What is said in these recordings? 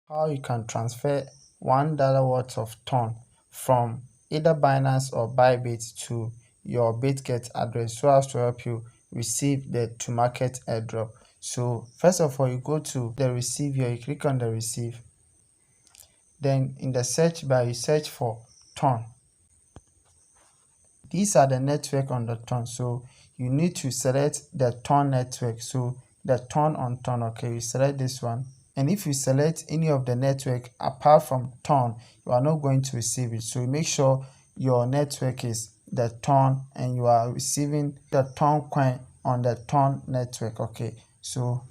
How you can transfer $1 worth of ton from either Binance or Bybit to your Bitget address so as to help you receive the to market airdrop. So first of all, you go to the receive here, you click on the receive. Then in the search bar, you search for ton. These are the network on the ton, so you need to select the ton network. So the ton on ton, okay, you select this one. And if you select any of the network apart from ton, you are not going to receive it. So you make sure your network is the ton and you are receiving the ton coin on the ton network. Okay, so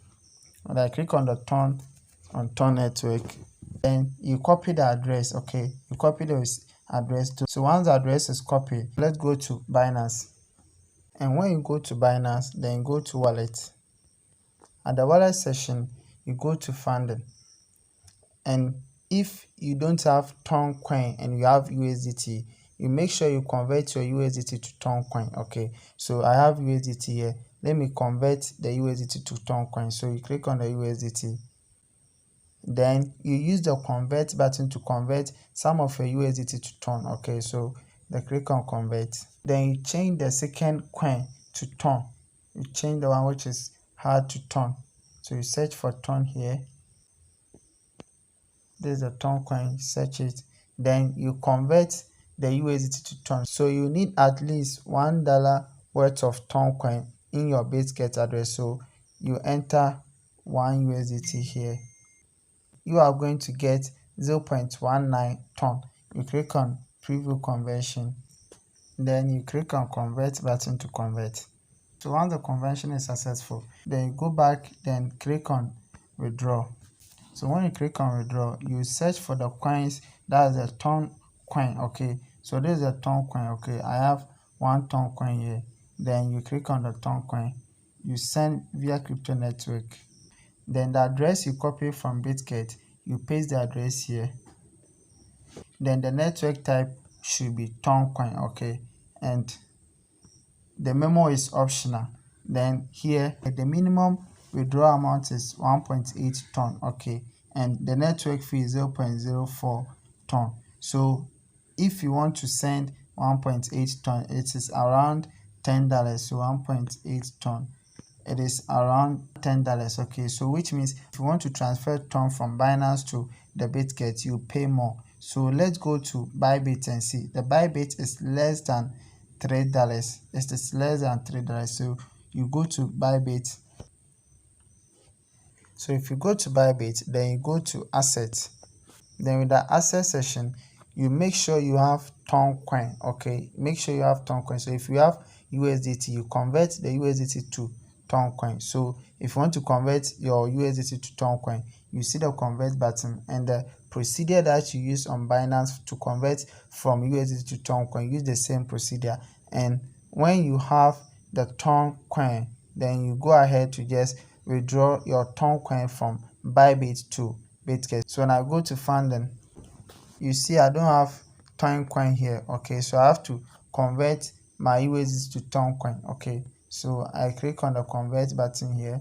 when I click on the ton network, then you copy the address. Okay, you copy the address too. So once the address is copied, let's go to Binance. And when you go to Binance, then go to wallet. At the wallet section, you go to funding. And if you don't have ton coin and you have USDT, you make sure you convert your USDT to ton coin. Okay, so I have USDT here. Let me convert the USDT to ton coin. So you click on the USDT. Then you use the convert button to convert some of your USDT to ton. Okay, so the click on convert. Then you change the second coin to ton. You change the one which is hard to ton. So you search for ton here. This is the ton coin, search it. Then you convert the USDT to ton. So you need at least $1 worth of ton coin in your Bitget address. So you enter 1 USDT here. You are going to get 0.19 ton. You click on preview conversion. Then you click on convert button to convert. So once the conversion is successful, then you go back, then click on withdraw. So when you click on withdraw, you search for the coins that is a ton coin. Okay, so this is a ton coin. Okay, I have 1 ton coin here. Then you click on the ton coin, you send via crypto network. Then the address you copy from Bitget, you paste the address here. Then the network type should be ton coin. Okay, and the MOMO is optional. Then here the minimum withdrawal amount is 1.8 ton. Okay, and the network fee is 0.04 ton. So if you want to send 1.8 ton, it is around $10. So 1.8 ton, it is around $10. Okay, so which means if you want to transfer ton from Binance to the Bitget, you pay more. So let's go to Bybit and see. The Bybit is less than $3. It is less than $3. So you go to Bybit. So if you go to Bybit, then you go to assets. Then with the asset section, you make sure you have ton coin. Okay, make sure you have ton coin. So if you have USDT, you convert the USDT to ton coin. So if you want to convert your USDT to ton coin, you see the convert button, and the procedure that you use on Binance to convert from USDT to ton coin, use the same procedure. And when you have the ton coin, then you go ahead to just withdraw your ton coin from Bybit to Bitget. So when I go to funding, you see I don't have ton coin here. Okay, so I have to convert my USDT to ton coin. Okay, so I click on the convert button here.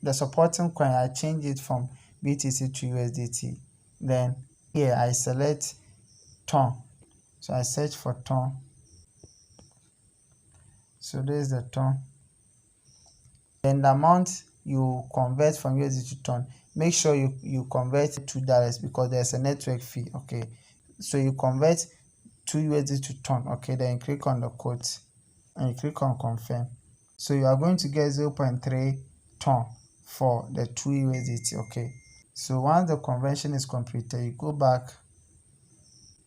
The supporting coin, I change it from BTC to USDT. Then here I select ton. So I search for ton. So this is the ton. Then the amount you convert from USDT to ton, make sure you convert $2 because there's a network fee. Okay, so you convert 2 USDT to ton. Okay, then you click on the quote and you click on confirm. So you are going to get 0.3 ton for the 2 USDT. Okay, so once the conversion is completed, you go back.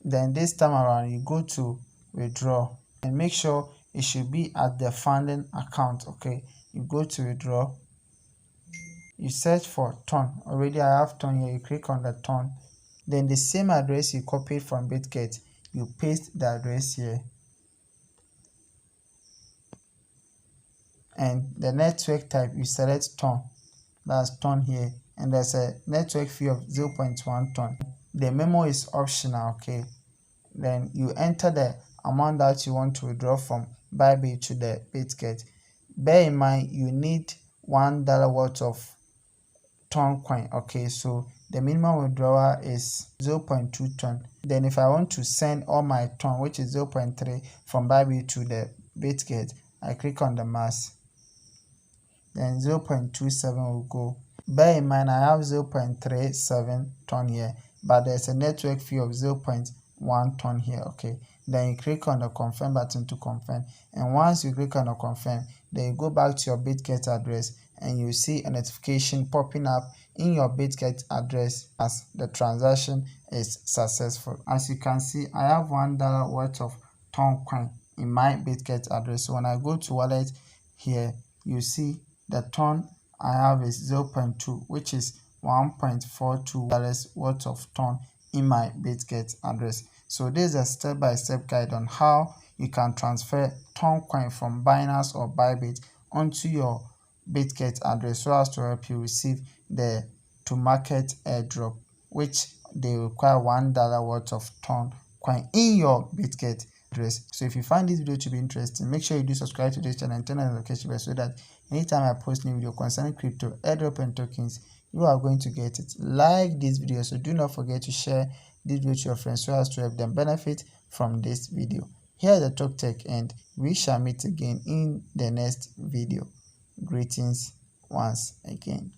Then this time around, you go to withdraw and make sure it should be at the funding account. Okay, you go to withdraw, you search for ton. Already I have ton here. You click on the ton. Then the same address you copied from Bitget, you paste the address here. And the network type, you select ton. That's ton here. And there's a network fee of 0.1 ton. The MOMO is optional. Okay, then you enter the amount that you want to withdraw from Bybit to the Bitget. Bear in mind, you need $1 worth of ton coin. Okay, so the minimum withdrawal is 0.2 ton. Then if I want to send all my ton, which is 0.3 from Bybit to the Bitget, I click on the mass, then 0.27 will go. Bear in mind I have 0.37 ton here, but there's a network fee of 0.1 ton here. Okay, then you click on the confirm button to confirm, and once you click on the confirm, then you go back to your Bitget address and you see a notification popping up in your Bitget address as the transaction is successful. As you can see, I have $1 worth of ton coin in my Bitget address. So when I go to wallet here, you see the ton I have is 0.2, which is $1.42 worth of ton in my Bitget address. So this is a step-by-step guide on how you can transfer ton coin from Binance or Bybit onto your Bitget address so as to help you receive the to market airdrop, which they require $1 worth of ton coin in your Bitget address. So if you find this video to be interesting, make sure you do subscribe to this channel and turn on the notification bell so that anytime I post new video concerning crypto, airdrop and tokens, you are going to get it. Like this video, so do not forget to share this video to your friends so as to help them benefit from this video. Here is the Talk Tech, and we shall meet again in the next video. Greetings once again.